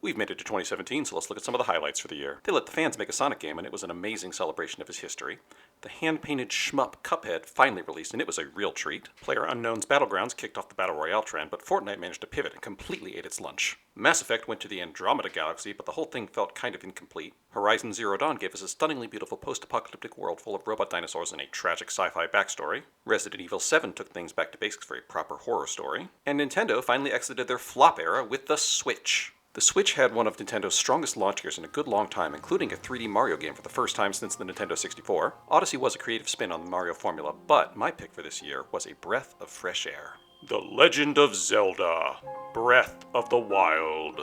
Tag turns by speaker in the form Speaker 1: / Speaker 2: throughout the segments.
Speaker 1: We've made it to 2017, so let's look at some of the highlights for the year. They let the fans make a Sonic game, and it was an amazing celebration of his history. The hand-painted shmup Cuphead finally released, and it was a real treat. PlayerUnknown's Battlegrounds kicked off the Battle Royale trend, but Fortnite managed to pivot and completely ate its lunch. Mass Effect went to the Andromeda Galaxy, but the whole thing felt kind of incomplete. Horizon Zero Dawn gave us a stunningly beautiful post-apocalyptic world full of robot dinosaurs and a tragic sci-fi backstory. Resident Evil 7 took things back to basics for a proper horror story. And Nintendo finally exited their flop era with the Switch. The Switch had one of Nintendo's strongest launch years in a good long time, including a 3D Mario game for the first time since the Nintendo 64. Odyssey was a creative spin on the Mario formula, but my pick for this year was a breath of fresh air. The Legend of Zelda: Breath of the Wild.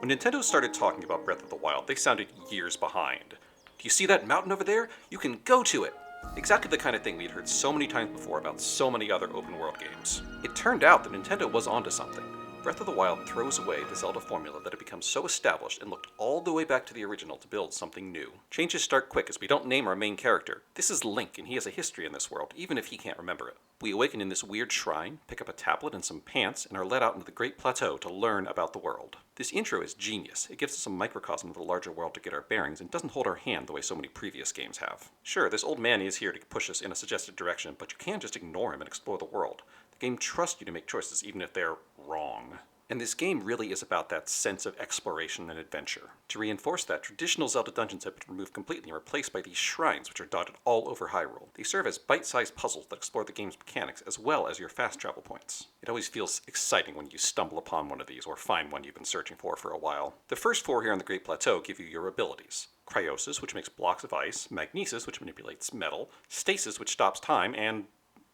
Speaker 1: When Nintendo started talking about Breath of the Wild, they sounded years behind. Do you see that mountain over there? You can go to it! Exactly the kind of thing we'd heard so many times before about so many other open-world games. It turned out that Nintendo was onto something. Breath of the Wild throws away the Zelda formula that had become so established and looked all the way back to the original to build something new. Changes start quick as we don't name our main character. This is Link, and he has a history in this world, even if he can't remember it. We awaken in this weird shrine, pick up a tablet and some pants, and are led out into the Great Plateau to learn about the world. This intro is genius. It gives us a microcosm of the larger world to get our bearings and doesn't hold our hand the way so many previous games have. Sure, this old man is here to push us in a suggested direction, but you can't just ignore him and explore the world. The game trusts you to make choices even if they're wrong. And this game really is about that sense of exploration and adventure. To reinforce that, traditional Zelda dungeons have been removed completely and replaced by these shrines, which are dotted all over Hyrule. They serve as bite-sized puzzles that explore the game's mechanics, as well as your fast travel points. It always feels exciting when you stumble upon one of these, or find one you've been searching for a while. The first four here on the Great Plateau give you your abilities. Cryosis, which makes blocks of ice, Magnesis, which manipulates metal, Stasis, which stops time, and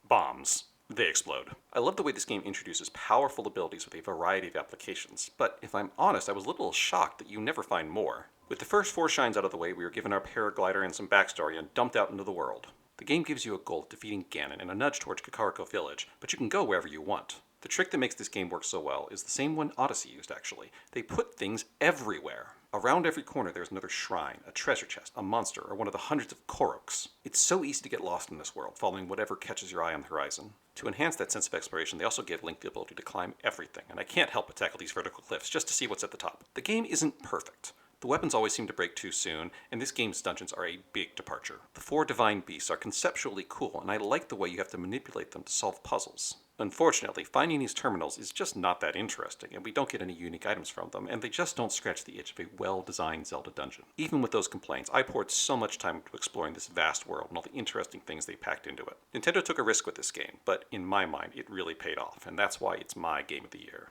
Speaker 1: bombs. They explode. I love the way this game introduces powerful abilities with a variety of applications, but if I'm honest, I was a little shocked that you never find more. With the first four shines out of the way, we were given our paraglider and some backstory and dumped out into the world. The game gives you a goal of defeating Ganon and a nudge towards Kakariko Village, but you can go wherever you want. The trick that makes this game work so well is the same one Odyssey used, actually. They put things everywhere. Around every corner there's another shrine, a treasure chest, a monster, or one of the hundreds of Koroks. It's so easy to get lost in this world, following whatever catches your eye on the horizon. To enhance that sense of exploration, they also give Link the ability to climb everything, and I can't help but tackle these vertical cliffs just to see what's at the top. The game isn't perfect. The weapons always seem to break too soon, and this game's dungeons are a big departure. The four divine beasts are conceptually cool, and I like the way you have to manipulate them to solve puzzles. Unfortunately, finding these terminals is just not that interesting, and we don't get any unique items from them, and they just don't scratch the itch of a well-designed Zelda dungeon. Even with those complaints, I poured so much time into exploring this vast world and all the interesting things they packed into it. Nintendo took a risk with this game, but in my mind, it really paid off, and that's why it's my game of the year.